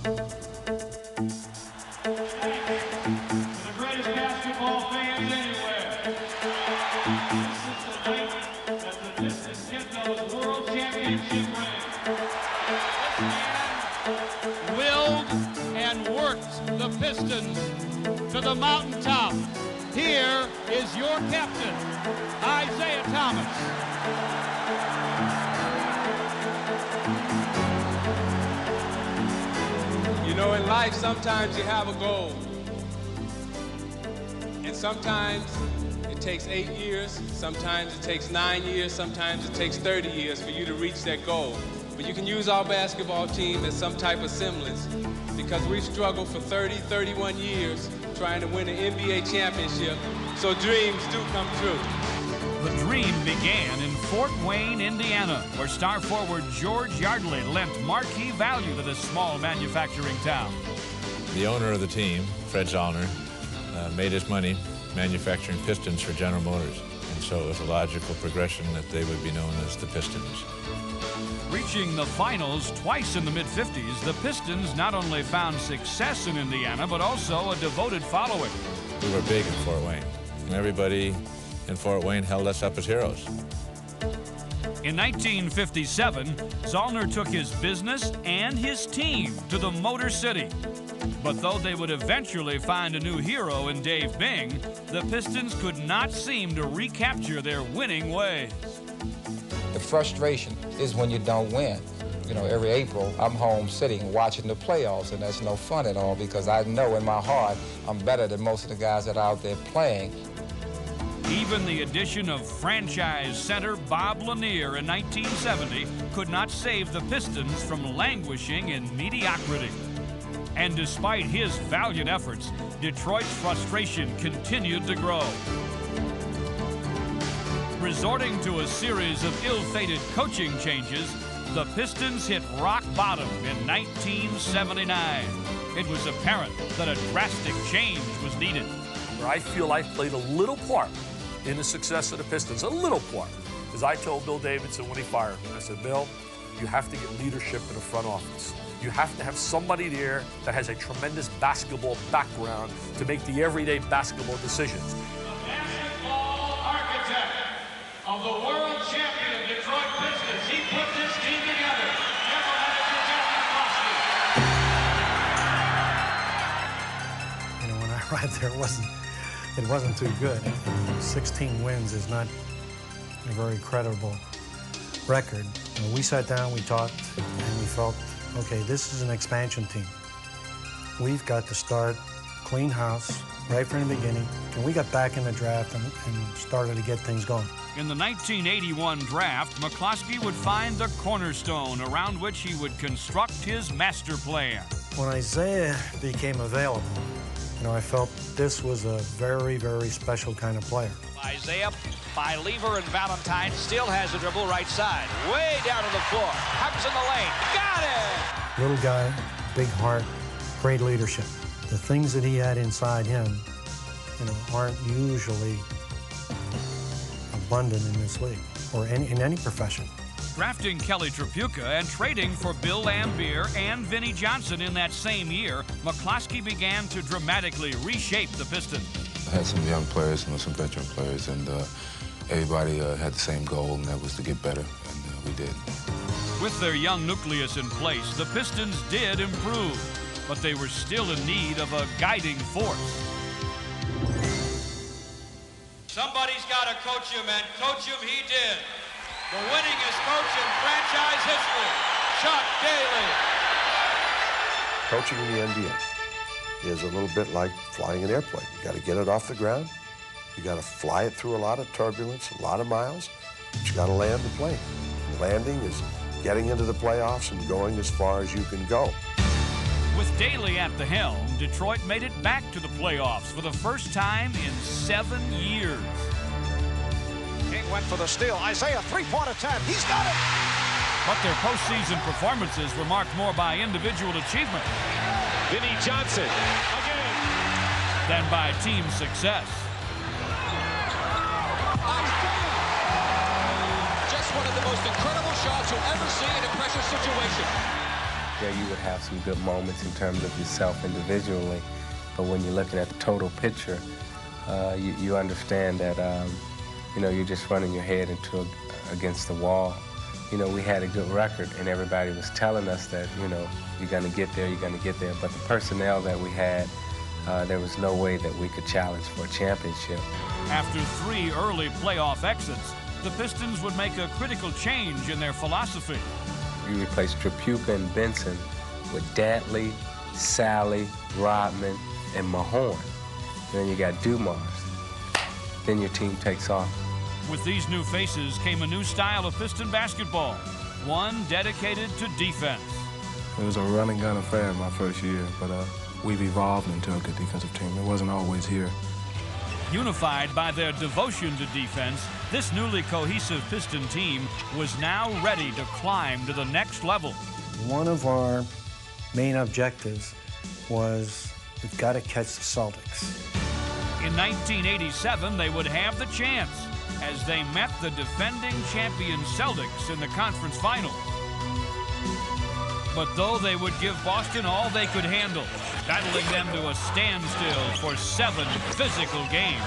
the greatest basketball fans anywhere. This is the night that the Pistons get those World Championship rings. This man willed and worked the Pistons to the mountaintop. Here is your captain, Isaiah Thomas. You know, in life, sometimes you have a goal. And sometimes it takes 8 years, sometimes it takes 9 years, sometimes it takes 30 years for you to reach that goal. But you can use our basketball team as some type of semblance because we've struggled for 30, 31 years trying to win an NBA championship, so dreams do come true. The dream began in Fort Wayne, Indiana, where star forward George Yardley lent marquee value to this small manufacturing town. The owner of the team, Fred Zollner, made his money manufacturing pistons for General Motors, and so it was a logical progression that they would be known as the Pistons. Reaching the finals twice in the mid-50s, the Pistons not only found success in Indiana, but also a devoted following. We were big in Fort Wayne. Everybody in Fort Wayne held us up as heroes. In 1957, Zollner took his business and his team to the Motor City. But though they would eventually find a new hero in Dave Bing, the Pistons could not seem to recapture their winning ways. The frustration is when you don't win. You know, every April, I'm home sitting watching the playoffs, and that's no fun at all because I know in my heart I'm better than most of the guys that are out there playing. Even the addition of franchise center Bob Lanier in 1970 could not save the Pistons from languishing in mediocrity. And despite his valiant efforts, Detroit's frustration continued to grow. Resorting to a series of ill-fated coaching changes, the Pistons hit rock bottom in 1979. It was apparent that a drastic change was needed. I feel I played a little part in the success of the Pistons, a little part. Because I told Bill Davidson when he fired me, I said, Bill, you have to get leadership in the front office. You have to have somebody there that has a tremendous basketball background to make the everyday basketball decisions. The basketball architect of the world champion Detroit Pistons. He put this team together. General Manager Jack McCloskey. You know, when I arrived there, it wasn't too good. 16 wins is not a very credible record. You know, we sat down, we talked, and we felt, okay, this is an expansion team. We've got to start clean house right from the beginning, and we got back in the draft and started to get things going. In the 1981 draft, McCloskey would find the cornerstone around which he would construct his master plan. When Isaiah became available, you know, I felt this was a very, very special kind of player. Isaiah by Lever and Valentine still has the dribble right side. Way down to the floor. Hugs in the lane. Got it! Little guy, big heart, great leadership. The things that he had inside him, you know, aren't usually abundant in this league or in any profession. Drafting Kelly Tripucka and trading for Bill Laimbeer and Vinnie Johnson in that same year, McCloskey began to dramatically reshape the Pistons. I had some young players and some veteran players, and everybody had the same goal, and that was to get better, and we did. With their young nucleus in place, the Pistons did improve, but they were still in need of a guiding force. Somebody's got to coach him, and coach him he did. The winningest coach in franchise history, Chuck Daly. Coaching in the NBA is a little bit like flying an airplane. You got to get it off the ground. You got to fly it through a lot of turbulence, a lot of miles, but you got to land the plane. Landing is getting into the playoffs and going as far as you can go. With Daly at the helm, Detroit made it back to the playoffs for the first time in 7 years. King went for the steal. Isaiah, three-point attempt. He's got it! But their postseason performances were marked more by individual achievement Vinnie Johnson again than by team success. Just one of the most incredible shots you'll ever see in a pressure situation. Yeah, you would have some good moments in terms of yourself individually, but when you're looking at the total picture, you understand that, you're just running your head against the wall. We had a good record, and everybody was telling us that, you're going to get there, you're going to get there. But the personnel that we had, there was no way that we could challenge for a championship. After 3 early playoff exits, the Pistons would make a critical change in their philosophy. You replaced Tripucka and Benson with Dantley, Sally, Rodman, and Mahorn. Then you got Dumars. Then your team takes off. With these new faces came a new style of Piston basketball, one dedicated to defense. It was a run-and-gun affair my first year, but we've evolved into a good defensive team. It wasn't always here. Unified by their devotion to defense, this newly cohesive Piston team was now ready to climb to the next level. One of our main objectives was we've got to catch the Celtics. In 1987, they would have the chance as they met the defending champion Celtics in the conference finals. But though they would give Boston all they could handle, battling them to a standstill for 7 physical games,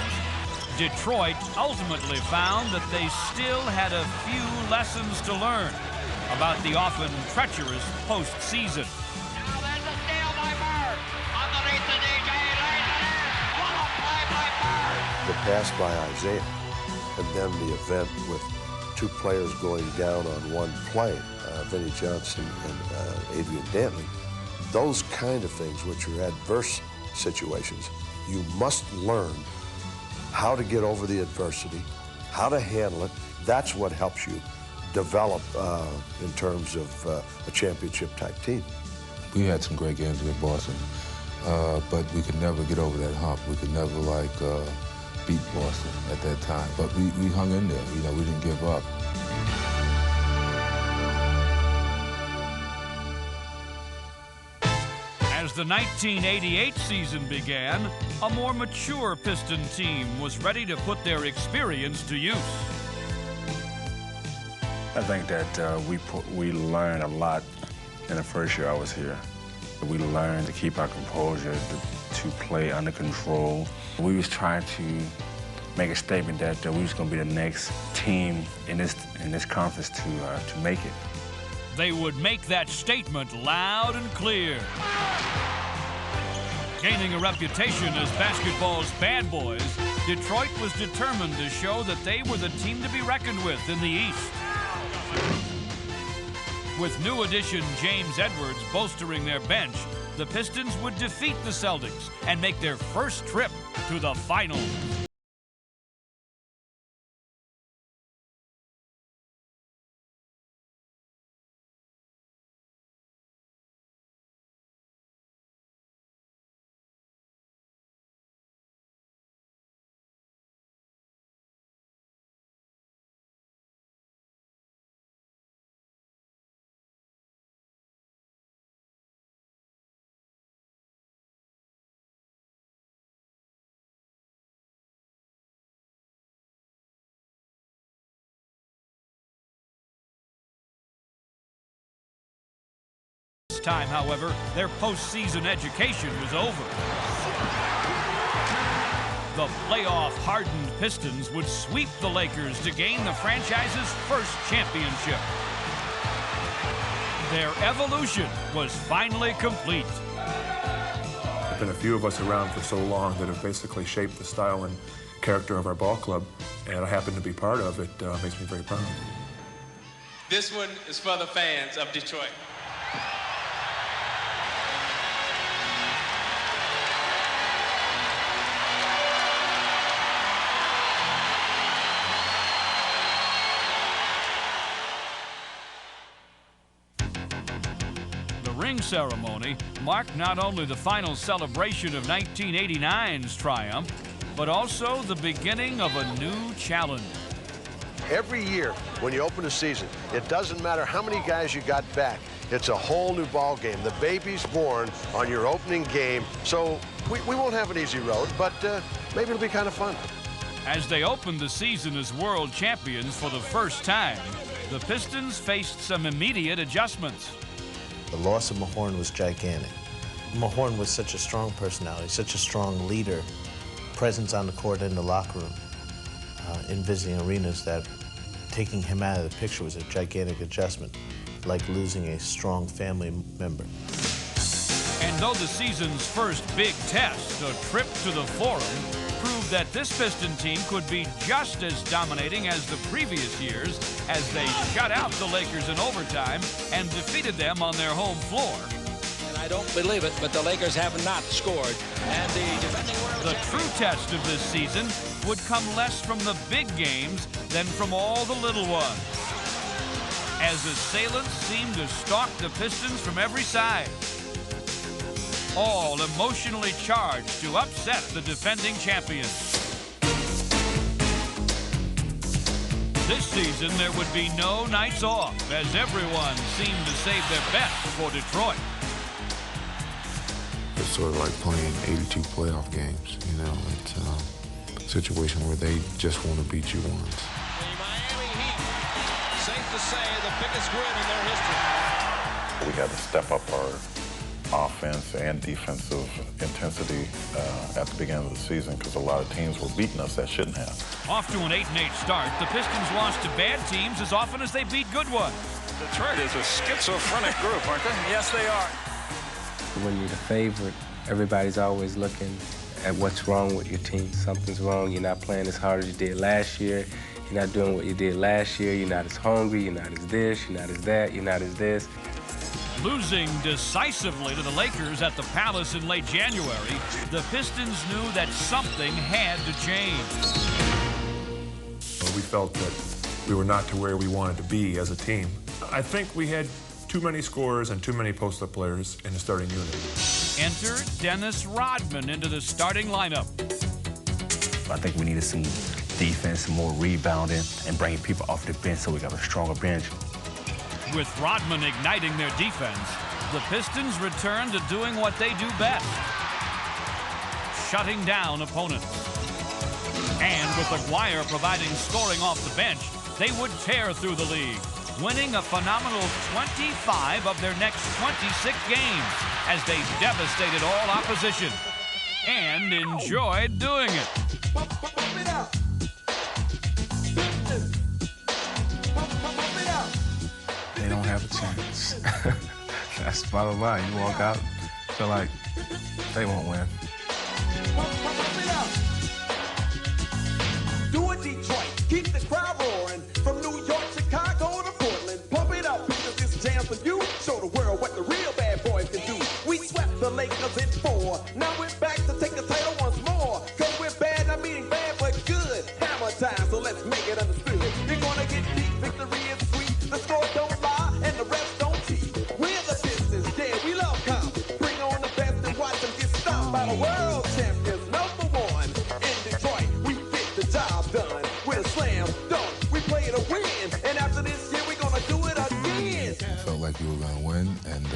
Detroit ultimately found that they still had a few lessons to learn about the often treacherous postseason. Now there's a steal by Bird. Underneath the DJ. What a play by Bird. The pass by Isaiah, and then the event with 2 players going down on one play, Vinnie Johnson and Adrian Dantley. Those kind of things, which are adverse situations, you must learn how to get over the adversity, how to handle it. That's what helps you develop in terms of a championship-type team. We had some great games with Boston, but we could never get over that hump. We could never, beat Boston at that time. But we hung in there. We didn't give up. As the 1988 season began, a more mature Piston team was ready to put their experience to use. I think that we learned a lot in the first year I was here. We learned to keep our composure, to play under control. We was trying to make a statement that we was going to be the next team in this conference to make it. They would make that statement loud and clear. Gaining a reputation as basketball's bad boys, Detroit was determined to show that they were the team to be reckoned with in the East. With new addition James Edwards bolstering their bench, the Pistons would defeat the Celtics and make their first trip to the finals. This time, however, their postseason education was over. The playoff-hardened Pistons would sweep the Lakers to gain the franchise's first championship. Their evolution was finally complete. There have been a few of us around for so long that have basically shaped the style and character of our ball club, and I happen to be part of it. Makes me very proud. This one is for the fans of Detroit. The ring ceremony marked not only the final celebration of 1989's triumph, but also the beginning of a new challenge. Every year, when you open a season, it doesn't matter how many guys you got back. It's a whole new ball game. The baby's born on your opening game, so we won't have an easy road, but maybe it'll be kind of fun. As they opened the season as world champions for the first time, the Pistons faced some immediate adjustments. The loss of Mahorn was gigantic. Mahorn was such a strong personality, such a strong leader, presence on the court and the locker room, in visiting arenas, that taking him out of the picture was a gigantic adjustment, like losing a strong family member. And though the season's first big test, a trip to the Forum, proved that this Piston team could be just as dominating as the previous years as they shut out the Lakers in overtime and defeated them on their home floor. And I don't believe it, but the Lakers have not scored. And the defending world The true test of this season would come less from the big games than from all the little ones, as assailants seem to stalk the Pistons from every side, all emotionally charged to upset the defending champions. This season, there would be no nights off, as everyone seemed to save their best for Detroit. It's sort of like playing 82 playoff games, you know. It's a situation where they just want to beat you once. The Miami Heat, safe to say, the biggest win in their history. We had to step up our offense and defensive intensity at the beginning of the season because a lot of teams were beating us that shouldn't have. Off to an 8-8 start, the Pistons lost to bad teams as often as they beat good ones. Detroit is a schizophrenic group, aren't they? Yes, they are. When you're the favorite, everybody's always looking at what's wrong with your team. Something's wrong. You're not playing as hard as you did last year. You're not doing what you did last year. You're not as hungry. You're not as this. You're not as that. You're not as this. Losing decisively to the Lakers at the Palace in late January, the Pistons knew that something had to change. We felt that we were not to where we wanted to be as a team. I think we had too many scorers and too many post-up players in the starting unit. Enter Dennis Rodman into the starting lineup. I think we needed some defense, some more rebounding, and bringing people off the bench so we got a stronger bench. With Rodman igniting their defense, the Pistons return to doing what they do best, shutting down opponents. And with Aguirre providing scoring off the bench, they would tear through the league, winning a phenomenal 25 of their next 26 games as they devastated all opposition and enjoyed doing it. They don't have a chance. That's the bottom line. You walk out, feel like they won't win. Do it, Detroit. Keep the crowd roaring. From New York, Chicago to Portland. Pump it up because this jam for you. Show the world what the real bad boys can do. We swept the Lakers in 4. Now we're back to take the title once more. Cause we're bad, not meaning bad, but good. Hammer time, so let's make it understood. You're gonna get deep, victory is sweet. The score don't lie, and the rest don't cheat. We're the Pistons, yeah, we love comp. Bring on the best and watch them get stomped by the world champions. #1 in Detroit, we get the job done. With a slam dunk, we play to win. And after this year, we're gonna do it again. It felt like we were going to win, and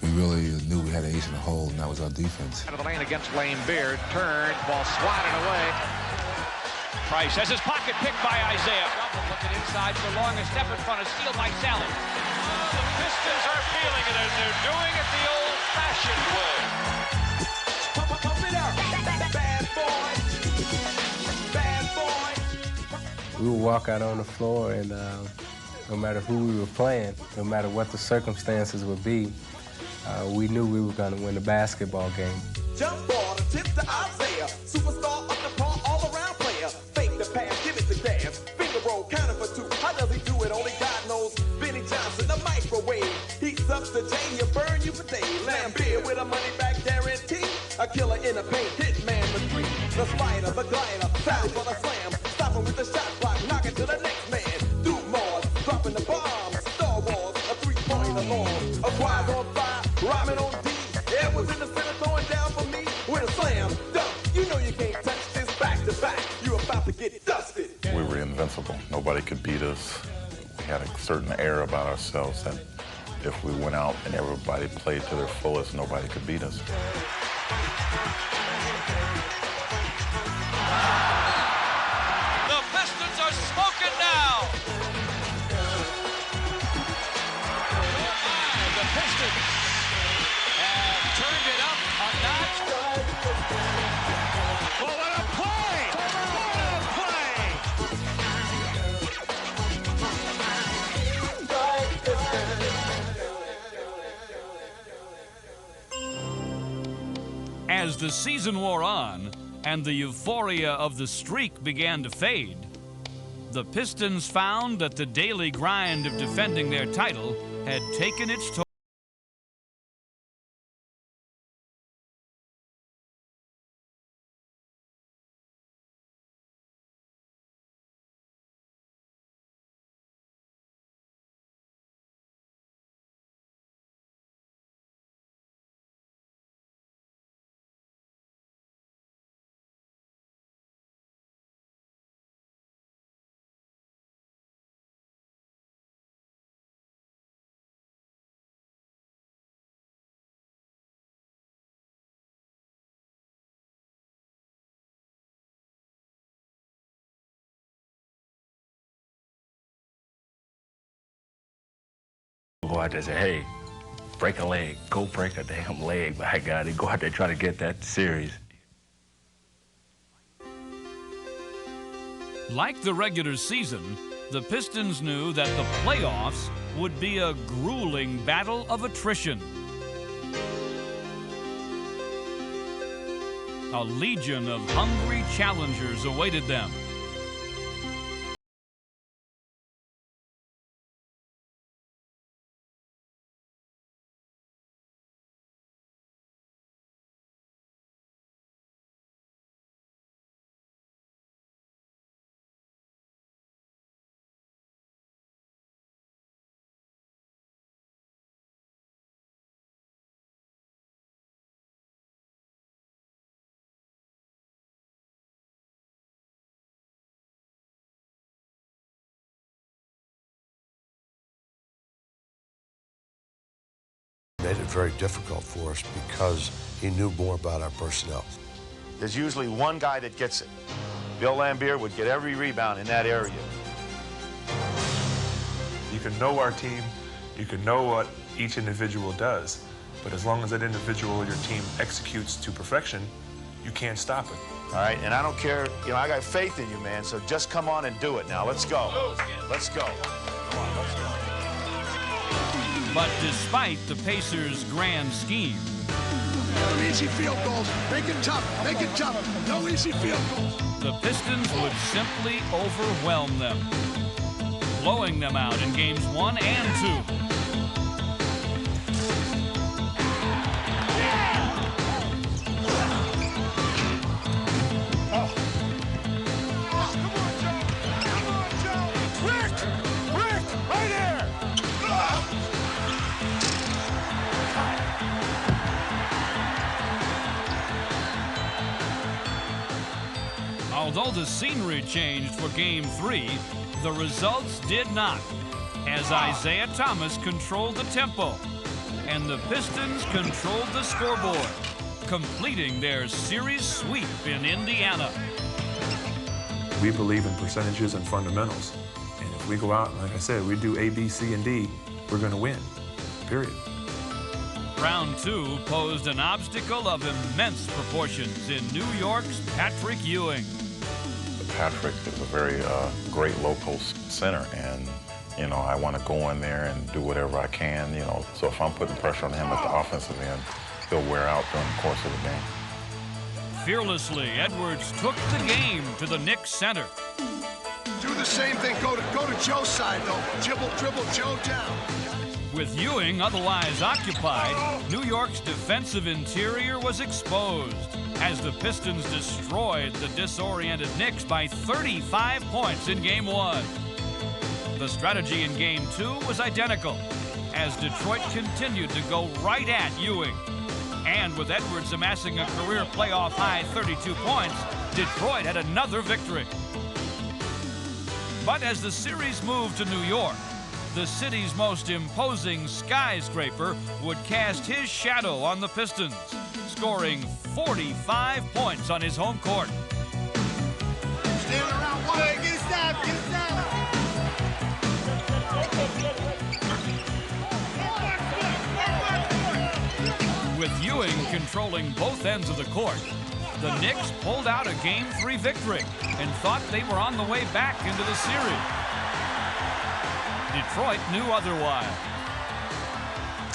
we really knew we had an ace in the hole, and that was our defense. Out of the lane against Lane Beard. Turned, ball swatted away. Price has his pocket picked by Isaiah. Looking inside for long, a step in front, a steal by Sally. The Pistons are feeling it as they're doing it the old-fashioned way. Pump it up, bad boy, bad boy. We would walk out on the floor, and no matter who we were playing, no matter what the circumstances would be, we knew we were going to win the basketball game. Jump ball, the tip to Isaiah. Superstar up the ball, all around player. Fake the pass, give it the gas. Finger roll, counter for 2. How does he do it? Only God knows. Benny Johnson, the microwave. Heats up the J, he'll burn you for days. Lambeer with a money back guarantee. A killer in the paint, hitman with 3. The spider, the glider, sound for the slam. Stop him with the shot block, knock it to the next man. Do more, dropping the bomb. Star Wars, a 3-pointer long. A quad on fire, rhyming on D. It was in the center, throwing down for me with a slam dunk. You know you can't touch this back to back. You're about to get dusted. We were invincible. Nobody could beat us. We had a certain air about ourselves that if we went out and everybody played to their fullest, nobody could beat us. The Pistons are smoking now. The Pistons Pistons have turned it up a notch. Well, what a play! As the season wore on and the euphoria of the streak began to fade, the Pistons found that the daily grind of defending their title had taken its toll. Go out there and say, hey, break a leg. Go break a damn leg, my God. They go out there trying to get that series. Like the regular season, the Pistons knew that the playoffs would be a grueling battle of attrition. A legion of hungry challengers awaited them. Made it very difficult for us because he knew more about our personnel. There's usually one guy that gets it. Bill Laimbeer would get every rebound in that area. You can know our team, you can know what each individual does, but as long as that individual or your team executes to perfection, you can't stop it. All right, and I don't care, you know, I got faith in you, man, so just come on and do it now. Let's go. Let's go. Come on, let's go. But despite the Pacers' grand scheme, no easy field goals. Make it tough. Make it tough. No easy field goals. the Pistons would simply overwhelm them, blowing them out in games 1 and 2. Although the scenery changed for Game 3, the results did not, as Isaiah Thomas controlled the tempo, and the Pistons controlled the scoreboard, completing their series sweep in Indiana. We believe in percentages and fundamentals, and if we go out, like I said, we do A, B, C, and D, we're going to win, period. Round 2 posed an obstacle of immense proportions in New York's Patrick Ewing. Patrick is a very great low-post center, and, you know, I want to go in there and do whatever I can, you know. So if I'm putting pressure on him at the offensive end, he'll wear out during the course of the game. Fearlessly, Edwards took the game to the Knicks center. Do the same thing. Go to Joe's side, though. Dribble Joe down. With Ewing otherwise occupied, New York's defensive interior was exposed as the Pistons destroyed the disoriented Knicks by 35 points in Game 1. The strategy in Game 2 was identical as Detroit continued to go right at Ewing. And with Edwards amassing a career playoff-high 32 points, Detroit had another victory. But as the series moved to New York, the city's most imposing skyscraper would cast his shadow on the Pistons, scoring 45 points on his home court. Stand around one. Hey, get it stopped. Get it stopped. With Ewing controlling both ends of the court, the Knicks pulled out a Game 3 victory and thought they were on the way back into the series. Detroit knew otherwise.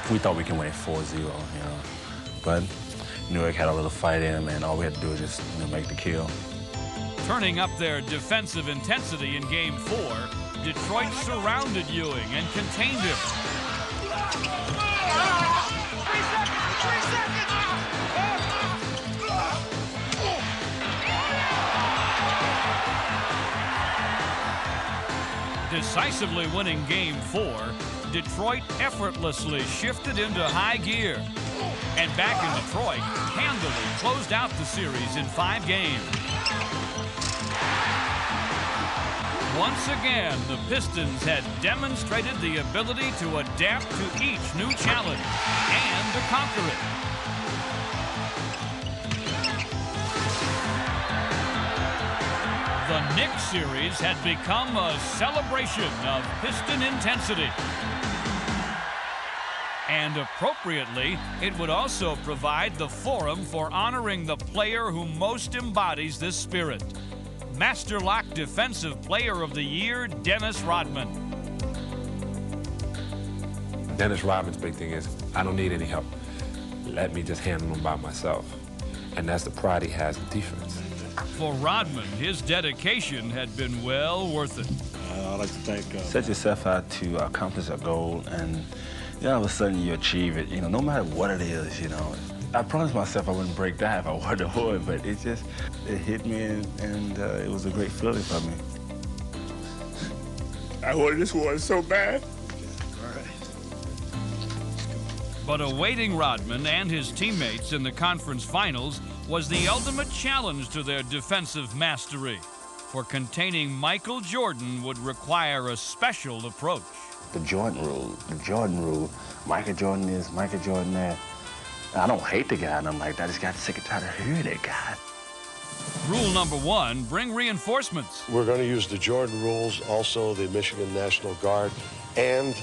We thought we can win it 4-0, but Newark had a little fight in him, and all we had to do was just make the kill. Turning up their defensive intensity in Game 4, Detroit surrounded Ewing and contained him. 3 seconds! Decisively winning Game 4, Detroit effortlessly shifted into high gear. And back in Detroit, handily closed out the series in 5 games. Once again, the Pistons had demonstrated the ability to adapt to each new challenge and to conquer it. The Knicks series had become a celebration of Piston intensity. And appropriately, it would also provide the forum for honoring the player who most embodies this spirit. Master Lock Defensive Player of the Year, Dennis Rodman. Dennis Rodman's big thing is, I don't need any help. Let me just handle them by myself. And that's the pride he has in defense. For Rodman, his dedication had been well worth it. I'd like to thank... Set yourself out to accomplish a goal, and all of a sudden you achieve it, no matter what it is, I promised myself I wouldn't break down if I were to hold it, but it hit me, and it was a great feeling for me. I wanted this one so bad. But awaiting Rodman and his teammates in the conference finals was the ultimate challenge to their defensive mastery. For containing Michael Jordan would require a special approach. The Jordan rule. Michael Jordan is, Michael Jordan that. I don't hate the guy, and I'm like, I just got sick and tired of hearing that guy. Rule number 1, bring reinforcements. We're going to use the Jordan rules, also the Michigan National Guard, and...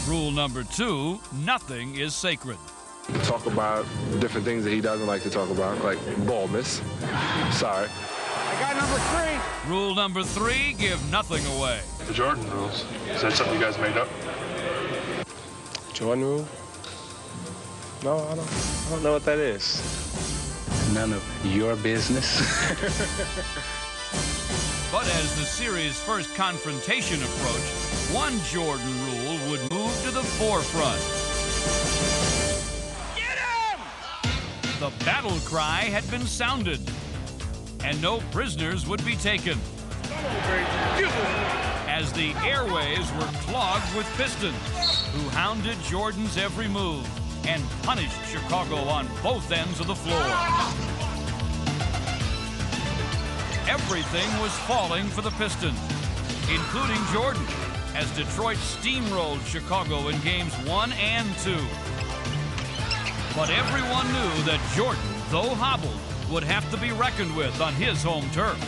Rule number 2, nothing is sacred. Talk about different things that he doesn't like to talk about, like baldness. Sorry. I got number 3. Rule number 3, give nothing away. The Jordan rules. Is that something you guys made up? Jordan rule? No, I don't know what that is. None of your business. But as the series' first confrontation approached, one Jordan rule would move to the forefront. Get him! The battle cry had been sounded, and no prisoners would be taken. As the airways were clogged with Pistons, who hounded Jordan's every move and punished Chicago on both ends of the floor. Everything was falling for the Pistons, including Jordan, as Detroit steamrolled Chicago in games 1 and 2. But everyone knew that Jordan, though hobbled, would have to be reckoned with on his home turf.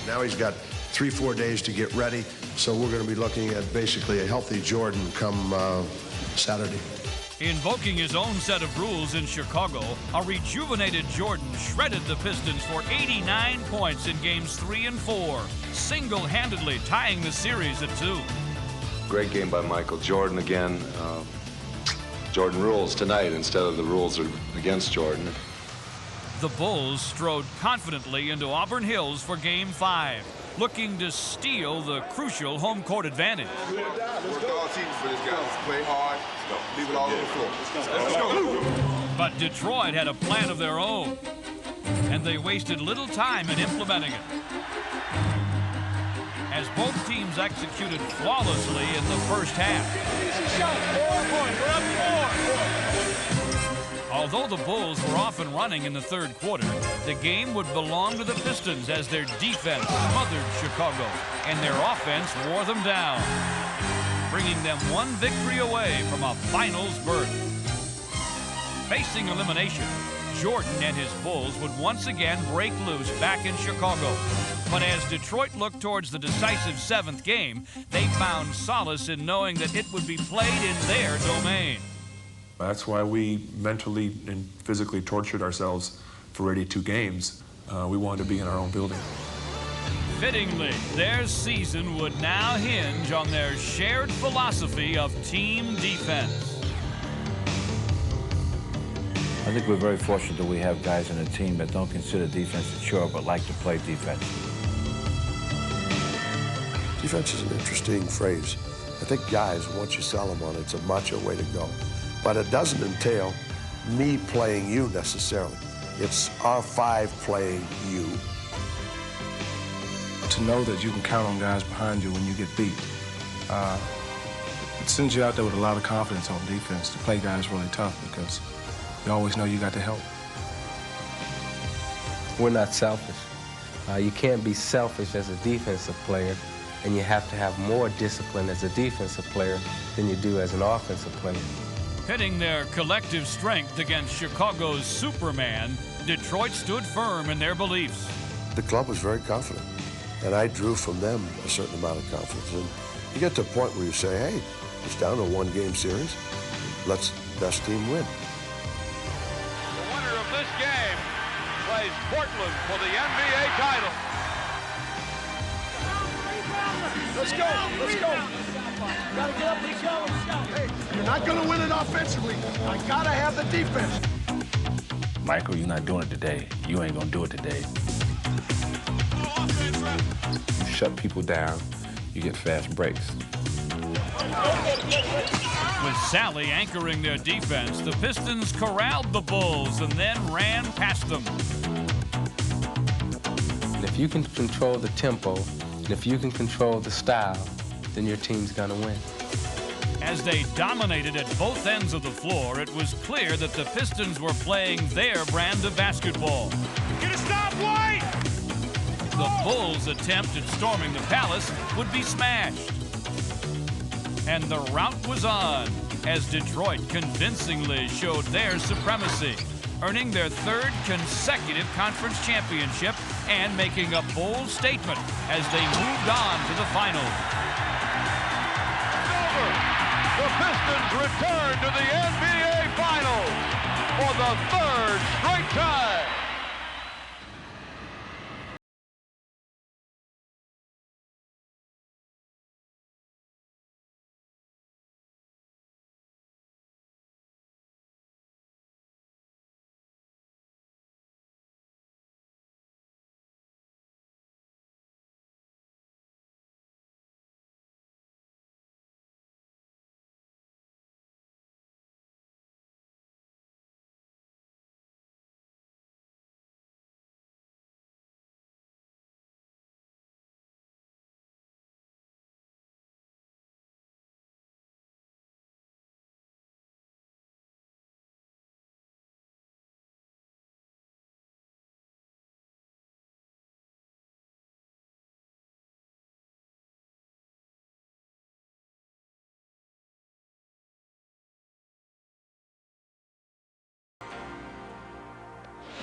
Now he's got 3-4 days to get ready, so we're going to be looking at basically a healthy Jordan come Saturday. Invoking his own set of rules in Chicago, a rejuvenated Jordan shredded the Pistons for 89 points in games 3 and 4, single-handedly tying the series at 2. Great game by Michael Jordan again. Jordan rules tonight instead of the rules against Jordan. The Bulls strode confidently into Auburn Hills for Game 5, looking to steal the crucial home court advantage. Let's go all season for this guy. Play hard. Leave it all on the floor. Let's go. But Detroit had a plan of their own, and they wasted little time in implementing it. As both teams executed flawlessly in the first half. Although the Bulls were off and running in the third quarter, the game would belong to the Pistons as their defense smothered Chicago and their offense wore them down, bringing them one victory away from a finals berth. Facing elimination, Jordan and his Bulls would once again break loose back in Chicago. But as Detroit looked towards the decisive 7th game, they found solace in knowing that it would be played in their domain. That's why we mentally and physically tortured ourselves for 82 games. We wanted to be in our own building. Fittingly, their season would now hinge on their shared philosophy of team defense. I think we're very fortunate that we have guys in the team that don't consider defense a chore but like to play defense. Defense is an interesting phrase. I think guys, once you sell them on it, it's a macho way to go. But it doesn't entail me playing you necessarily. It's our five playing you. To know that you can count on guys behind you when you get beat. It sends you out there with a lot of confidence on defense to play guys really tough because you always know you got the help. We're not selfish. You can't be selfish as a defensive player, and you have to have more discipline as a defensive player than you do as an offensive player. Pitting their collective strength against Chicago's Superman, Detroit stood firm in their beliefs. The club was very confident, and I drew from them a certain amount of confidence. And you get to a point where you say, hey, it's down to a one-game series. Let's best team win. The winner of this game plays Portland for the NBA title. Let's go. Let's go. Gotta get up and go. Hey, you're not gonna win it offensively. I gotta have the defense. Michael, you're not doing it today. You ain't gonna do it today. You shut people down, you get fast breaks. With Sally anchoring their defense, the Pistons corralled the Bulls and then ran past them. And if you can control the tempo, and if you can control the style, then your team's gonna win. As they dominated at both ends of the floor, it was clear that the Pistons were playing their brand of basketball. Get a stop, White! The Bulls' attempt at storming the Palace would be smashed. And the rout was on, as Detroit convincingly showed their supremacy, earning their third consecutive conference championship and making a bold statement as they moved on to the finals. The Pistons return to the NBA Finals for the third straight time.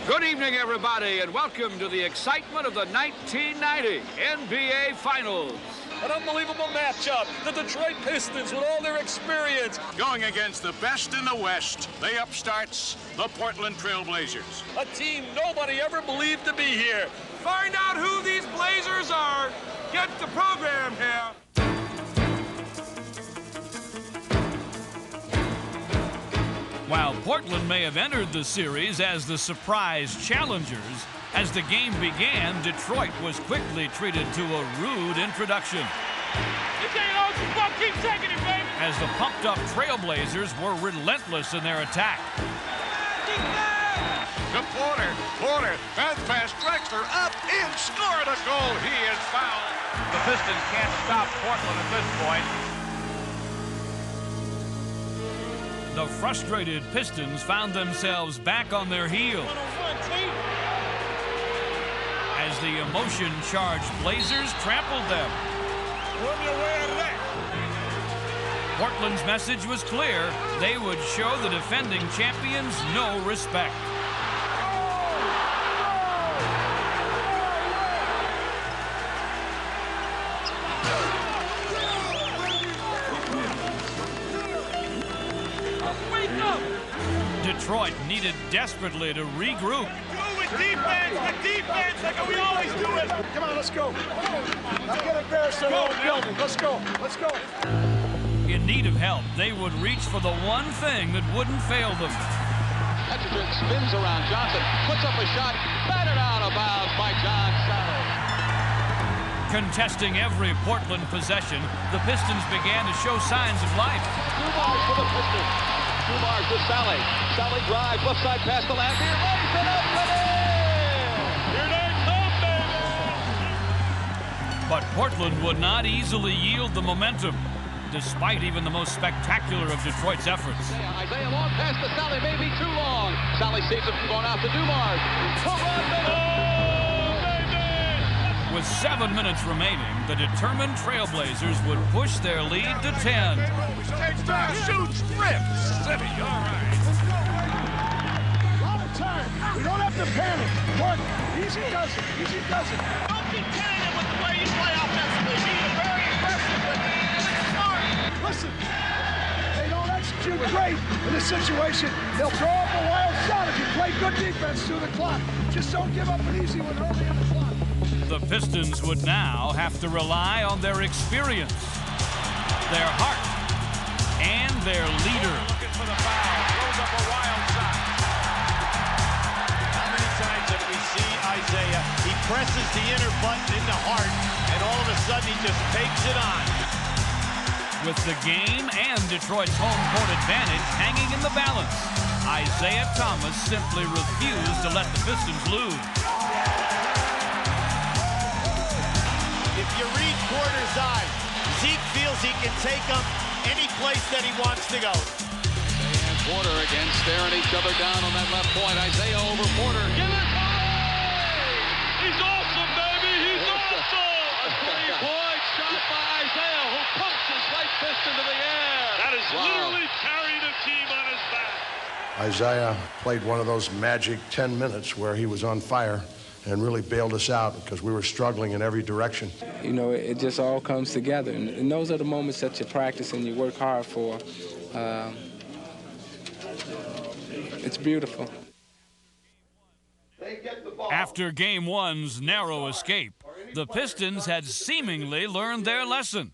Good evening, everybody, and welcome to the excitement of the 1990 NBA Finals. An unbelievable matchup. The Detroit Pistons, with all their experience, going against the best in the West, the upstarts, the Portland Trail Blazers. a team nobody ever believed to be here. Find out who these Blazers are. Get the program here. While Portland may have entered the series as the surprise challengers, as the game began, Detroit was quickly treated to a rude introduction. You take it all, keep taking it, baby. As the pumped-up Trailblazers were relentless in their attack. To Porter, pass past Drexler, up, in, scored a goal. He is fouled. The Pistons can't stop Portland at this point. The frustrated Pistons found themselves back on their heels as the emotion-charged Blazers trampled them. Portland's message was clear. They would show the defending champions no respect. Detroit needed desperately to regroup. With defense, like we always do it. Come on, let's go. Let's get embarrassed in our own building. Let's go. In need of help, they would reach for the one thing that wouldn't fail them. Hutchinson spins around Johnson, puts up a shot, batted out of bounds by John Sally. Contesting every Portland possession, the Pistons began to show signs of life. Dumars for the Pistons. Dumars to Sally. Sally drives, left side pass to Lampier. Lays it up and in! Here they come, baby! But Portland would not easily yield the momentum, despite even the most spectacular of Detroit's efforts. Isaiah long pass to Sally, maybe too long. Sally saves it from going out to Dumars. With 7 minutes remaining, the determined Trailblazers would push their lead to 10. Takes back, shoots, rips. City, all right. A lot of time. We don't have to panic. Work. Easy does it. Don't be tentative with the way you play offensively. Be very aggressive with it. Smart. Listen, they don't execute great in this situation. They'll throw up a wild shot if you play good defense through the clock. Just don't give up an easy one early in the clock. The Pistons would now have to rely on their experience, their heart, and their leader. Looking for the foul, throws up a wild shot. How many times have we seen Isaiah? He presses the inner button into Hart, and all of a sudden he just takes it on. With the game and Detroit's home court advantage hanging in the balance, Isaiah Thomas simply refused to let the Pistons lose. If you read Porter's eyes, Zeke feels he can take him any place that he wants to go. And Porter again staring each other down on that left point. Isaiah over Porter. Give it away! He's awesome, baby! He's awesome! A three-point shot by Isaiah, who pumps his right fist into the air. That is literally carrying a team on his back. Isaiah played one of those magic 10 minutes where he was on fire and really bailed us out because we were struggling in every direction. You know, it just all comes together. And those are the moments that you practice and you work hard for. It's beautiful. After Game 1's narrow escape, the Pistons had seemingly learned their lesson.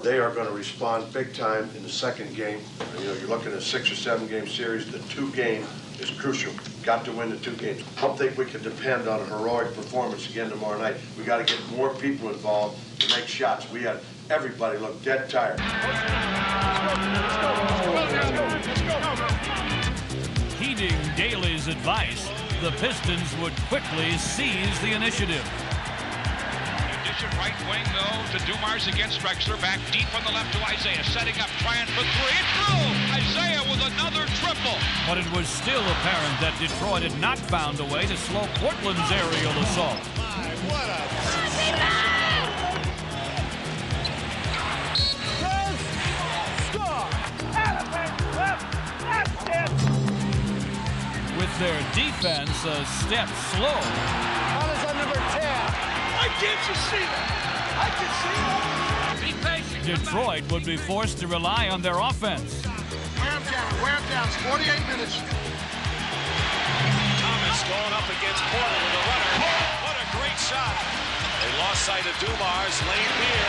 They are going to respond big time in the second game. You know, you're looking at a 6 or 7 game series. The 2 game is crucial. Got to win the 2 games. I don't think we can depend on a heroic performance again tomorrow night. We got to get more people involved to make shots. We had everybody look dead tired. Heeding Daly's advice, the Pistons would quickly seize the initiative. Right wing, though, to Dumars against Drexler. Back deep on the left to Isaiah. Setting up, trying for 3. It's through! Isaiah with another triple. But it was still apparent that Detroit had not found a way to slow Portland's aerial assault. What a... With their defense a step slow. How does that number 10? Why can't you see that? I can see that. Be patient. Detroit would be forced to rely on their offense. Wear him down. It's 48 minutes. Thomas going up against Porter with a runner. What a great shot. They lost sight of Dumars. Lane Beer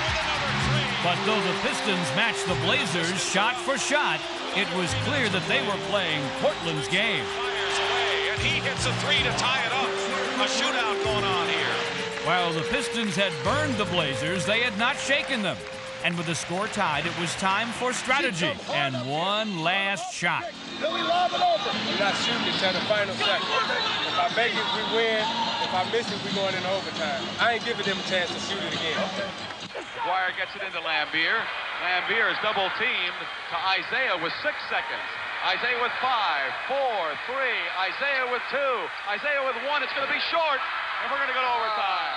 with another 3. But though the Pistons matched the Blazers shot for shot, it was clear that they were playing Portland's game. Fires away, and he hits a 3 to tie it up. A shootout going on here. While the Pistons had burned the Blazers, they had not shaken them. And with the score tied, it was time for strategy and one last shot. Billy, lob it over. We're not shooting until the final second. If I make it, we win. If I miss it, we're going into overtime. I ain't giving them a chance to shoot it again. Dwyer gets it into Lambier. Lambier is double teamed to Isaiah with 6 seconds. Isaiah with 5, 4, 3. Isaiah with 2. Isaiah with 1. It's going to be short, and we're going to go to overtime.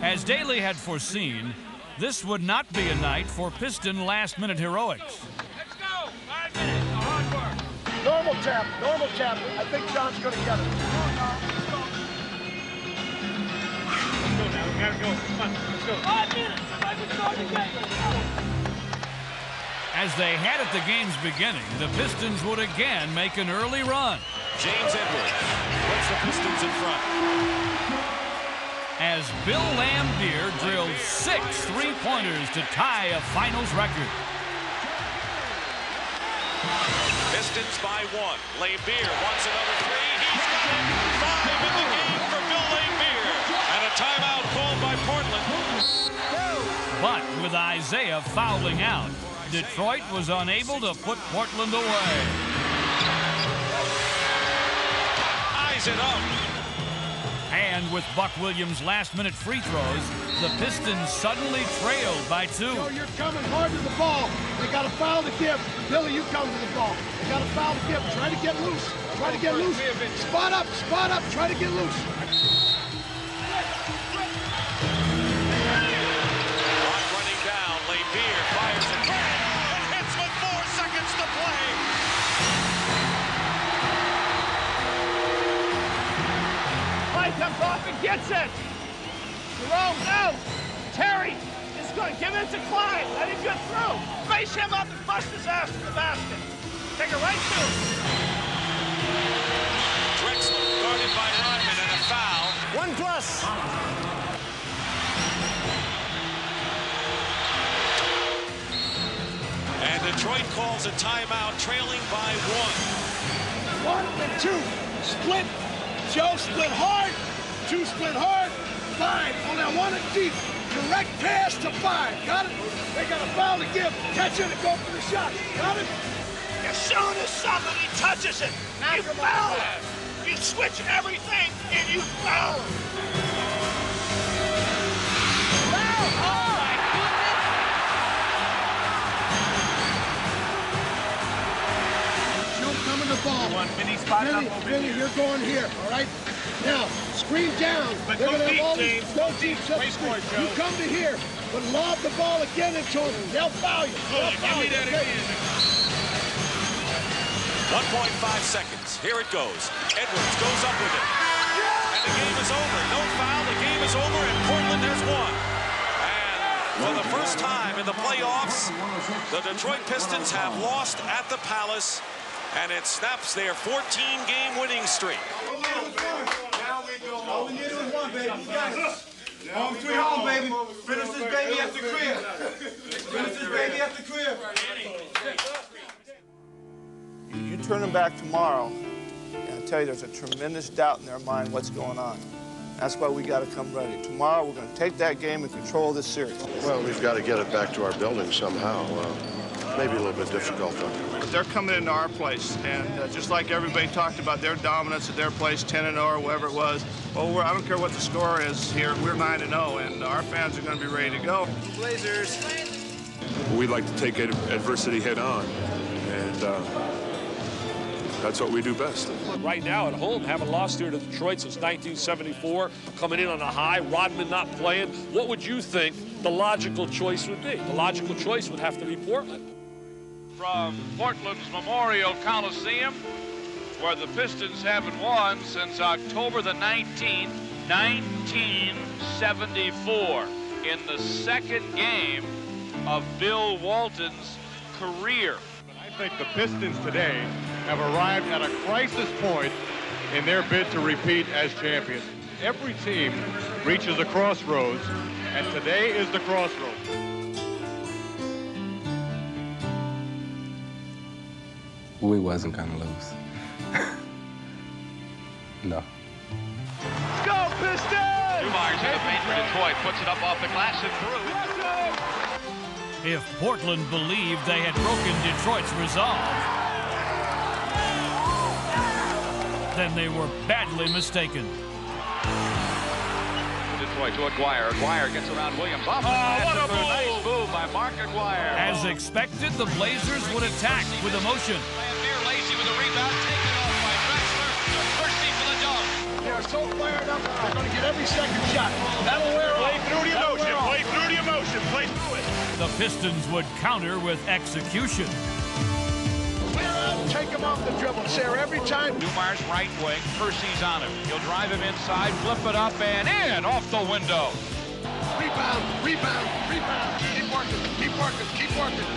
As Daly had foreseen, this would not be a night for Piston last-minute heroics. Let's go. 5 minutes. Hard work. Normal tap. I think John's going to get it. Let's go now. We gotta go. Come on. Let's go. 5 minutes. I can start again. As they had at the game's beginning, the Pistons would again make an early run. James Edwards puts the Pistons in front. As Bill Laimbeer drilled 6 3-pointers to tie a finals record. Pistons by 1. Laimbeer wants another 3. He's got it. 5 in the game for Bill Laimbeer. And a timeout called by Portland. But with Isaiah fouling out, Detroit was unable to put Portland away. Eyes it up. And with Buck Williams' last-minute free throws, the Pistons suddenly trailed by 2. Yo, you're coming hard to the ball. They got a foul to give. Billy, you come to the ball. They got a foul to give. Try to get loose. Try to get loose. Spot up. Try to get loose. Clock running down. Laimbeer fires it. And hits with 4 seconds to play. Mike comes off and gets it. Jerome, no. Terry is going to give it to Clyde. Let him get through. Face him up and bust his ass to the basket. Take it right to him. Drexler guarded by Ryman and a foul. 1+. And Detroit calls a timeout, trailing by 1. 1 and 2. Split. Joe split hard. 2 split hard. 5. Only on 1 and deep. Direct pass to 5. Got it? They got a foul to give. Catch it and go for the shot. Got it? As soon as somebody touches it, you foul. You switch everything and you foul. Foul! Oh my goodness! Joe coming the ball. Billy, you're going here, all right? Now, screen down. But They're go gonna deep, have all James. these, go deep. Wait for it, Joe. You come to here, but lob the ball again into them. They'll foul you. They'll foul you. Okay. 1.5 seconds. Here it goes. Edwards goes up with it. And the game is over. No foul. The game is over, and Portland has won. And for the first time in the playoffs, the Detroit Pistons have lost at the Palace, and it snaps their 14-game winning streak. All we need is 1, baby. You got it. Home sweet home, baby. Finish this baby at the crib. Finish this baby at the crib. You turn them back tomorrow, and I tell you, there's a tremendous doubt in their mind what's going on. That's why we got to come ready. Tomorrow, we're going to take that game and control this series. Well, we've got to get it back to our building somehow. Maybe a little bit difficult, though. But they're coming into our place, and just like everybody talked about their dominance at their place, 10-0 or whatever it was, well, I don't care what the score is here, we're 9-0, and our fans are going to be ready to go. Blazers. We'd like to take adversity head on, and that's what we do best. Right now at home, haven't lost here to Detroit since 1974, coming in on a high, Rodman not playing. What would you think the logical choice would be? The logical choice would have to be Portland. From Portland's Memorial Coliseum, where the Pistons haven't won since October the 19th, 1974, in the second game of Bill Walton's career. I think the Pistons today have arrived at a crisis point in their bid to repeat as champions. Every team reaches a crossroads, and today is the crossroads. We wasn't gonna lose. No. Go, Pistons! Dumars in the paint for Detroit, puts it up off the glass and through. If Portland believed they had broken Detroit's resolve, then they were badly mistaken. Detroit to Aguirre. Aguirre gets around Williams. Off the glass. what a move! Nice move by Mark Aguirre. As expected, the Blazers would attack with emotion. Laimbeer lazy with a rebound, taken off by Drexler. Thirsty for the dunk. They're so fired up, they're going to get every second shot. That'll wear off. Play through the emotion. Play through the emotion. Play through it. The Pistons would counter with execution. Clear out and take him off the dribble. Sarah, every time. Dumars right wing. Percy's on him. He'll drive him inside, flip it up and in off the window. Rebound, rebound, rebound. working, keep working, keep working.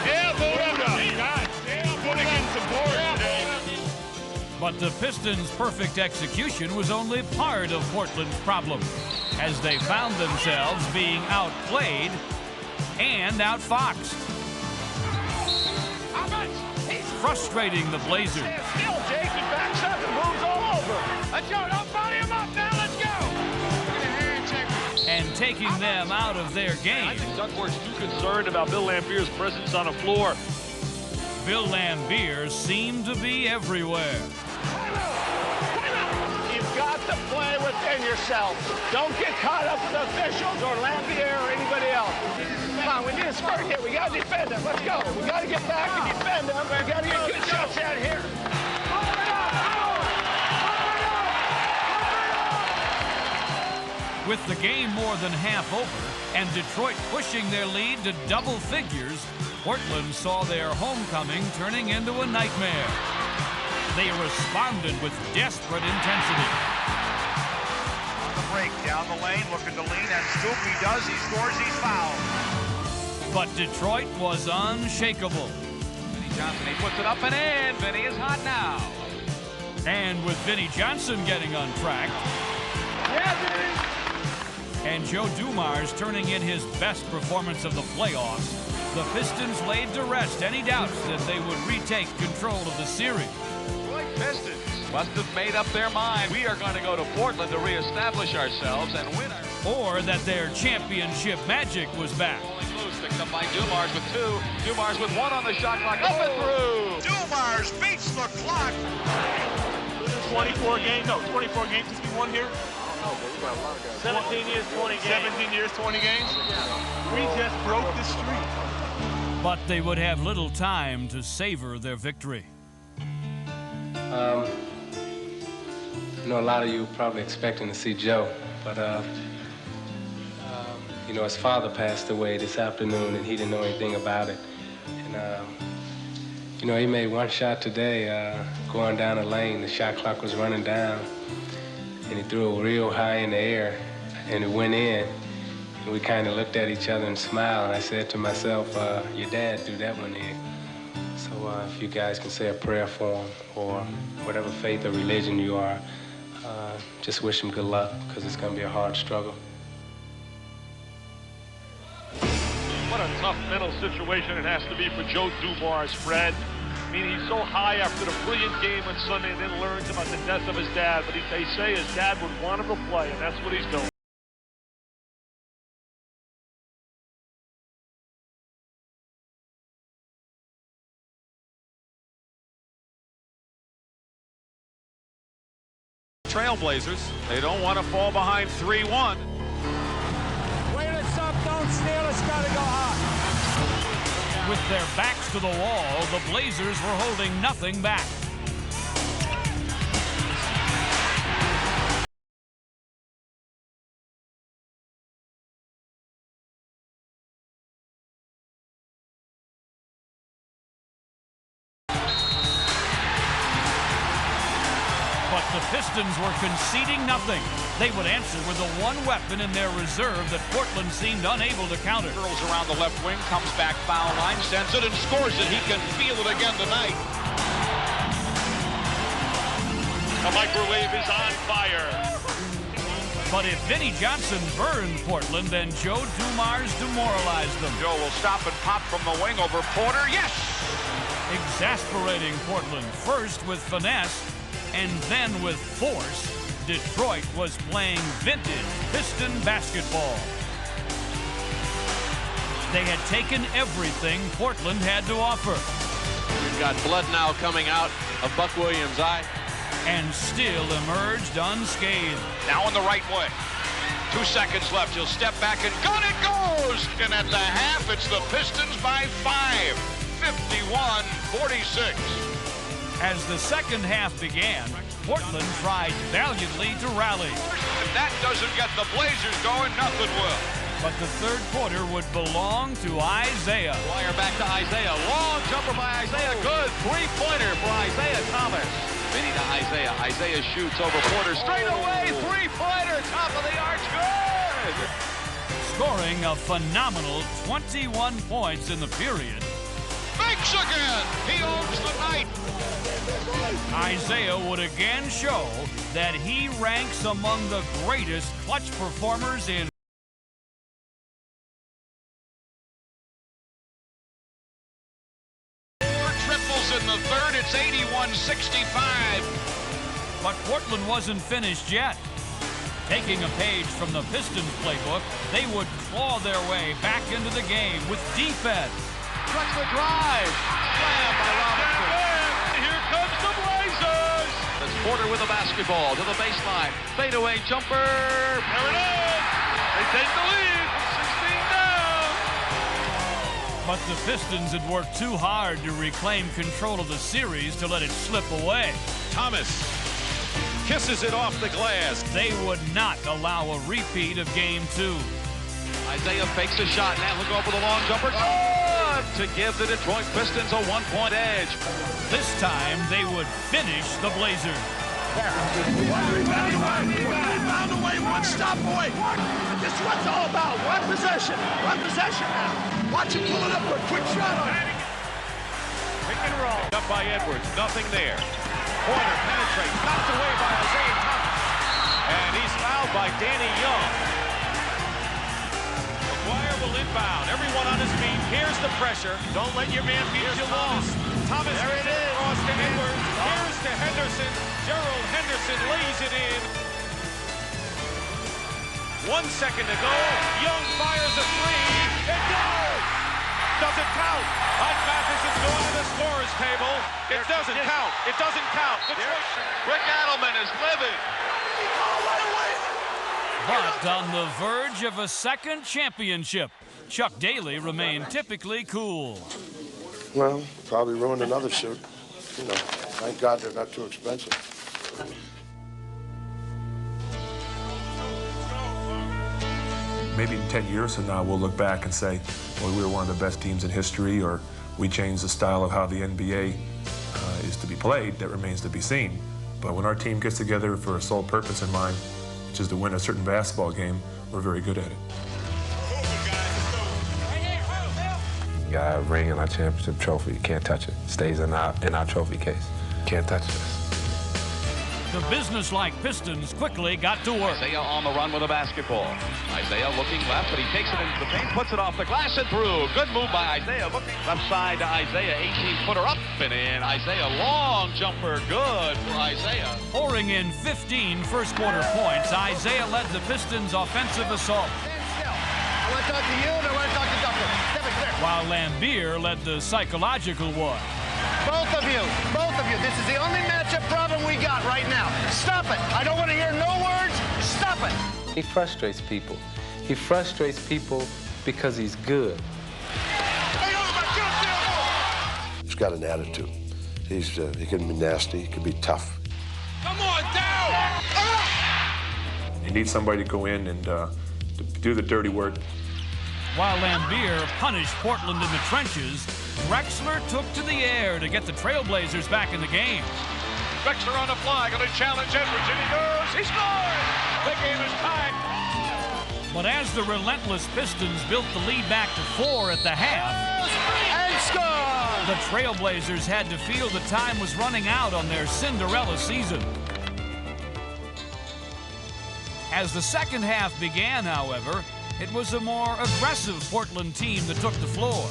Yeah, Buddha. God damn, Buddha getting some boards today. But the Pistons' perfect execution was only part of Portland's problem, as they found themselves being outplayed and outfoxed, frustrating the Blazers. Still, Jake, he backs up and moves all over. Joe, don't body him up now, let's go. And taking them out of their game. I think Duckworth's too concerned about Bill Laimbeer's presence on the floor. Bill Laimbeer seemed to be everywhere. You've got to play within yourself. Don't get caught up with officials or Laimbeer or anybody else. Come on, we need a spurt here. We got to defend them. Let's go. We got to get back and defend them. We got to get good shots out here. With the game more than half over and Detroit pushing their lead to double figures, Portland saw their homecoming turning into a nightmare. They responded with desperate intensity. The break down the lane, looking to lean, and Scoop, he does, he scores, he's fouled. But Detroit was unshakable. Vinnie Johnson, he puts it up and in. Vinnie is hot now. And with Vinnie Johnson getting untracked, and Joe Dumars turning in his best performance of the playoffs, the Pistons laid to rest any doubts that they would retake control of the series. Detroit Pistons must have made up their mind. We are going to go to Portland to reestablish ourselves and win or that their championship magic was back. Loose, picked up by Dumars with two. Dumars with one on the shot clock. Up and through. Dumars beats the clock. 24 games since we won here. 17 years, 20 games. 17 years, 20 games. We just broke the streak. But they would have little time to savor their victory. I know a lot of you are probably expecting to see Joe, but you know, his father passed away this afternoon and he didn't know anything about it. And you know, he made one shot today going down the lane. The shot clock was running down and he threw it real high in the air and it went in. And we kind of looked at each other and smiled. I said to myself, your dad threw that one in. So if you guys can say a prayer for him or whatever faith or religion you are, just wish him good luck because it's going to be a hard struggle. What a tough mental situation it has to be for Joe Dumars, Fred. I mean, he's so high after the brilliant game on Sunday and then learns about the death of his dad. But they say his dad would want him to play, and that's what he's doing. Trailblazers, they don't want to fall behind 3-1. Wait us up, don't steal, it's got to go hot. With their backs to the wall, the Blazers were holding nothing back. But the Pistons were conceding nothing. They would answer with the one weapon in their reserve that Portland seemed unable to counter. Curls around the left wing, comes back foul line, sends it and scores it. He can feel it again tonight. The microwave is on fire. But if Vinnie Johnson burned Portland, then Joe Dumars demoralized them. Joe will stop and pop from the wing over Porter. Yes! Exasperating Portland, first with finesse and then with force. Detroit was playing vintage Piston basketball. They had taken everything Portland had to offer. We've got blood now coming out of Buck Williams' eye. And still emerged unscathed. Now in the right way. 2 seconds left. He'll step back and gun it goes! And at the half, it's the Pistons by 5. 51-46. As the second half began, Portland tried valiantly to rally. If that doesn't get the Blazers going, nothing will. But the third quarter would belong to Isaiah. Wire back to Isaiah. Long jumper by Isaiah. Good three-pointer for Isaiah Thomas. Mini to Isaiah. Isaiah shoots over Porter. Straight away. Three-pointer. Top of the arch. Good. Scoring a phenomenal 21 points in the period. Makes again. He owns the night. Isaiah would again show that he ranks among the greatest clutch performers in In the third, it's 81-65. But Portland wasn't finished yet. Taking a page from the Pistons playbook, they would claw their way back into the game with defense. Drexler drive. Slam by Robinson. Here comes the Blazers. It's Porter with the basketball to the baseline. Fadeaway jumper. There it is. They take the lead. 16 down. But the Pistons had worked too hard to reclaim control of the series to let it slip away. Thomas kisses it off the glass. They would not allow a repeat of Game 2. Isaiah fakes a shot. Now he'll go for the long jumper. Good! To give the Detroit Pistons a one-point edge. This time, they would finish the Blazers. Rebound away, one stop away. This is what it's all about. One possession now. Watch him pull it up for a quick shot on it. Pick and roll. Up by Edwards. Nothing there. Porter penetrates. Knocked away by Isaiah Thomas. And he's fouled by Danny Young. McGuire will inbound. Everyone on his feet. Here's the pressure. Don't let your man beat you lost. Thomas there it is. Across to Edwards. Here's to Henderson. Gerald Henderson lays it in. 1 second to go. Young fires a three. It goes. Doesn't count. Mike Matheson's going to the scorer's table. It doesn't count. It doesn't count. Rick Adelman is livid. But on the verge of a second championship, Chuck Daly remained typically cool. Well, probably ruined another suit. You know, thank God they're not too expensive. Maybe in 10 years from now, we'll look back and say, well, we were one of the best teams in history, or we changed the style of how the NBA is to be played. That remains to be seen. But when our team gets together for a sole purpose in mind, which is to win a certain basketball game, we're very good at it. You got a ring in our championship trophy. You can't touch it. It stays in our trophy case. Can't touch this. The businesslike Pistons quickly got to work. Isaiah on the run with a basketball. Isaiah looking left, but he takes it into the paint, puts it off the glass and through. Good move by Isaiah. Looking left side to Isaiah. 18-footer up and in. Isaiah, long jumper. Good for Isaiah. Pouring in 15 first-quarter points, Isaiah led the Pistons' offensive assault. I want to talk to you, and I want to talk to Ducker. Step it clear. While Lambier led the psychological one. Both of you. This is the only matchup problem we got right now. Stop it. I don't want to hear no words. Stop it. He frustrates people. He frustrates people because he's good. He's got an attitude. He can be nasty. He can be tough. Come on, down! You need somebody to go in and to do the dirty work. While Lambier punished Portland in the trenches, Drexler took to the air to get the Trailblazers back in the game. Drexler on the fly, going to challenge Edwards, and he goes. He scores! The game is tied. But as the relentless Pistons built the lead back to 4 at the half, And score! the Trailblazers had to feel the time was running out on their Cinderella season. As the second half began, however, it was a more aggressive Portland team that took the floor.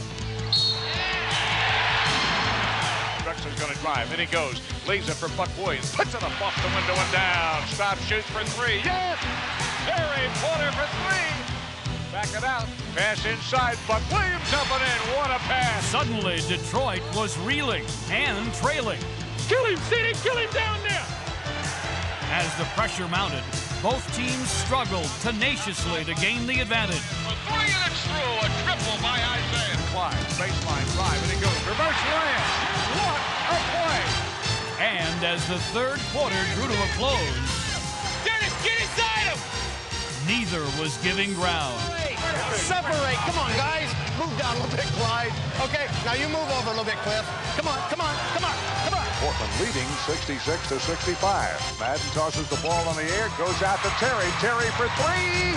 Drexler's going to drive, and he goes. Leaves it for Buck Williams. Puts it up off the window and down. Stop, shoots for three. Yes! Harry Porter for three. Back it out. Pass inside. Buck Williams up and in. What a pass. Suddenly, Detroit was reeling and trailing. Kill him, City. Kill him down there. As the pressure mounted, both teams struggled tenaciously to gain the advantage. A three and it's through. A triple by Isaiah. Clyde, baseline drive, and he goes. Reverse layup. What a play. And as the third quarter drew to a close, Dennis, get inside him. neither was giving ground. Separate. Come on, guys. Move down a little bit, Clyde. Okay, now you move over a little bit, Cliff. Come on, come on, come on, come on. Portland leading 66-65. Madden tosses the ball in the air, goes out to Terry. Terry for three.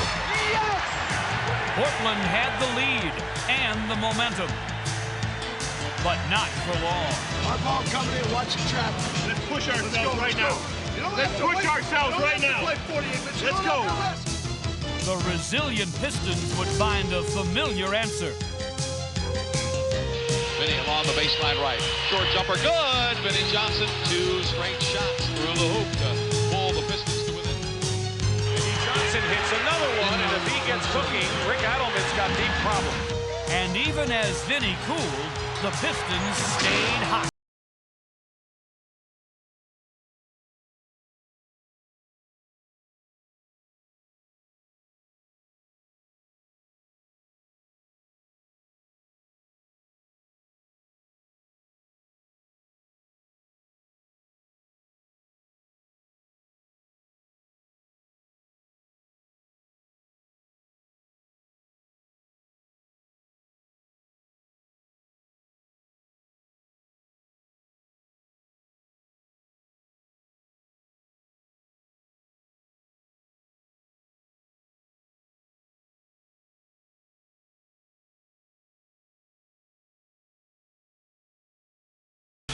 Yes! Portland had the lead and the momentum, but not for long. Our ball coming in, watch the trap. Let's push ourselves right now. Let's push ourselves right now. Let's go. The resilient Pistons would find a familiar answer. Vinny along the baseline right. Short jumper, good. Vinny Johnson, 2 straight shots through the hoop to pull the Pistons to within. Vinny Johnson hits another one, and if he gets cooking, Rick Adelman's got deep problems. And even as Vinny cooled, the Pistons stayed hot.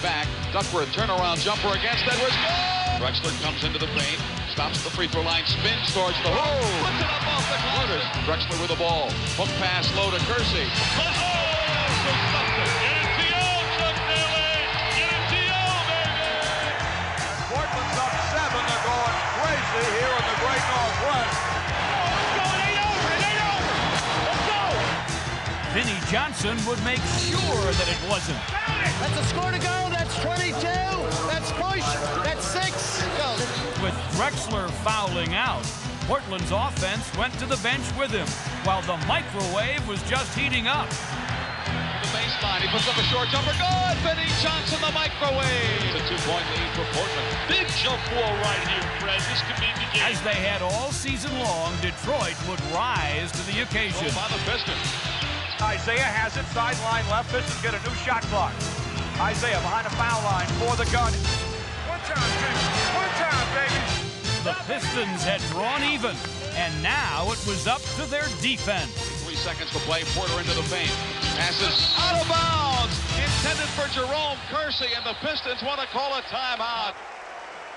Back, Duckworth turnaround jumper against Edwards. Good! Drexler comes into the paint, stops at the free throw line, spins towards the hoop, puts it up off the corner. Drexler with the ball, hook pass low to Kersey. Oh, so something. Get it to you, Chuck Daly. Get it to you, baby. Portland's up 7. They're going crazy here in the Great Northwest. Vinny Johnson would make sure that it wasn't. That's a score to go. That's 22. That's push. That's 6. Go. With Drexler fouling out, Portland's offense went to the bench with him, while the microwave was just heating up. The baseline, he puts up a short jumper. Good! Vinny Johnson, the microwave. It's a 2-point lead for Portland. Big jump ball right here, Fred. This could be the game. As they had all season long, Detroit would rise to the occasion. By the Pistons. Isaiah has it, sideline left. Pistons get a new shot clock. Isaiah behind the foul line for the gun. One time, baby. One time, baby. The Pistons had drawn even, and now it was up to their defense. 3 seconds to play. Porter into the paint. Passes out of bounds. Intended for Jerome Kersey, and the Pistons want to call a timeout.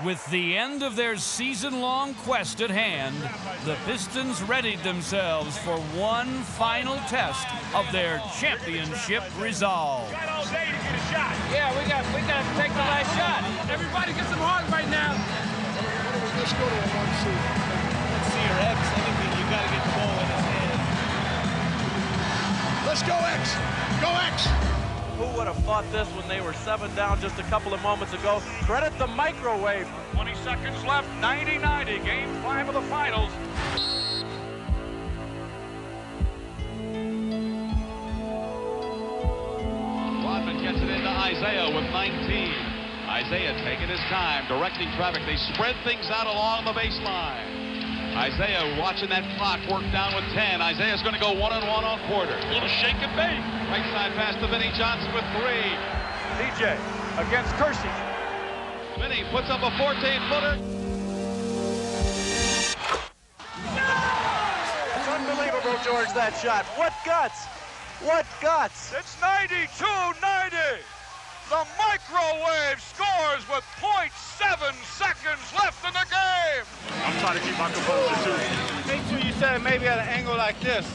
With the end of their season-long quest at hand, the Pistons readied themselves for one final test of their championship resolve. Got all day to get a shot. Yeah, we got to take the last shot. Everybody get some heart right now. Let's go to a 1-2. Let's see your X. I think you got to get the ball in his hand. Let's go, X. Go, X. Who would have thought this when they were 7 down just a couple of moments ago? Credit the microwave. 20 seconds left. 90-90. Game 5 of the finals. Rodman gets it into Isaiah with 19. Isaiah taking his time, directing traffic. They spread things out along the baseline. Isaiah watching that clock work down with 10. Isaiah's going to go 1-on-1 all quarter. A little shake and bake. Right side pass to Vinny Johnson with 3. DJ against Kersey. Vinny puts up a 14-footer. It's unbelievable, George, that shot. What guts? What guts? It's 92-90. The microwave scores with 0.7 seconds left in the game. I'm trying to keep my composure, too. Make sure you set it maybe at an angle like this.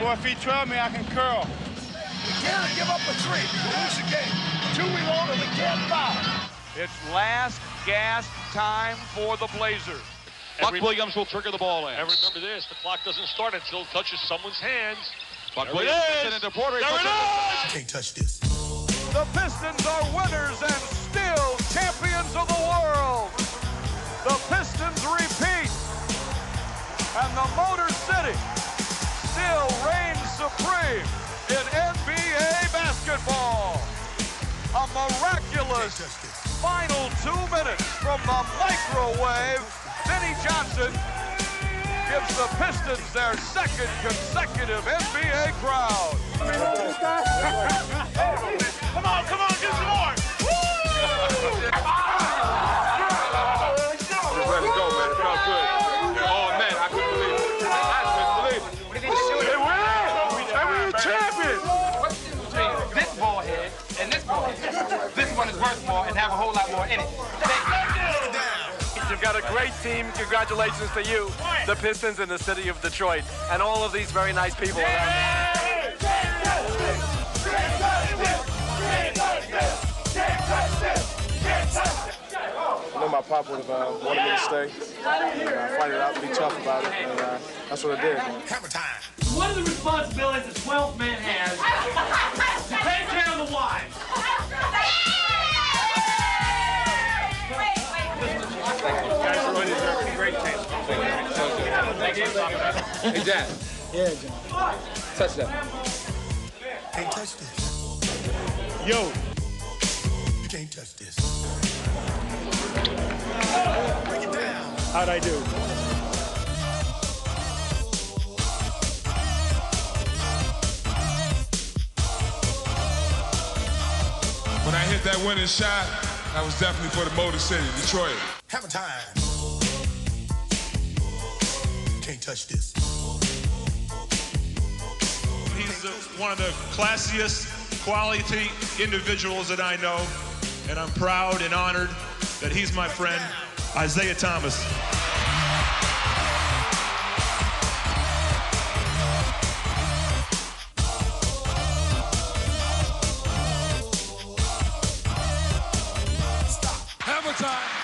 Or if he trail me, I can curl. We can't give up a 3. We'll lose the game. 2 we won't, and we can't foul. It's last gasp time for the Blazers. Buck Williams will trigger the ball in. And remember this, the clock doesn't start until it touches someone's hands. Buck Williams puts it into Porter. There it is! Can't touch this. The Pistons are winners and still champions of the world. The Pistons repeat. And the Motor City still reigns supreme in NBA basketball. A miraculous final 2 minutes from the microwave. Vinny Johnson gives the Pistons their second consecutive NBA crowd. Come on, do some more. Just let it go, man. It felt good. Oh, man, I couldn't believe it. They win! We're champions! What's the difference between this ball head and this ball head? This one is worth more and have a whole lot more in it. You've got a great team. Congratulations to you, the Pistons in the city of Detroit, and all of these very nice people around you. I know my pop would have wanted me to stay, fight it out, be tough about it, and that's what I did. Hammer time. One of the responsibilities the 12th man has is to take care of the wives. Guys really deserve a great team. Hey, Jack. Yeah, John. Touchdown. Can't touch this. Yo. You can't touch this. Break it down. How'd I do? When I hit that winning shot, that was definitely for the Motor City, Detroit. Hammer time. You can't touch this. He's one of the classiest quality individuals that I know, and I'm proud and honored that he's my friend, Isaiah Thomas. Hammer time.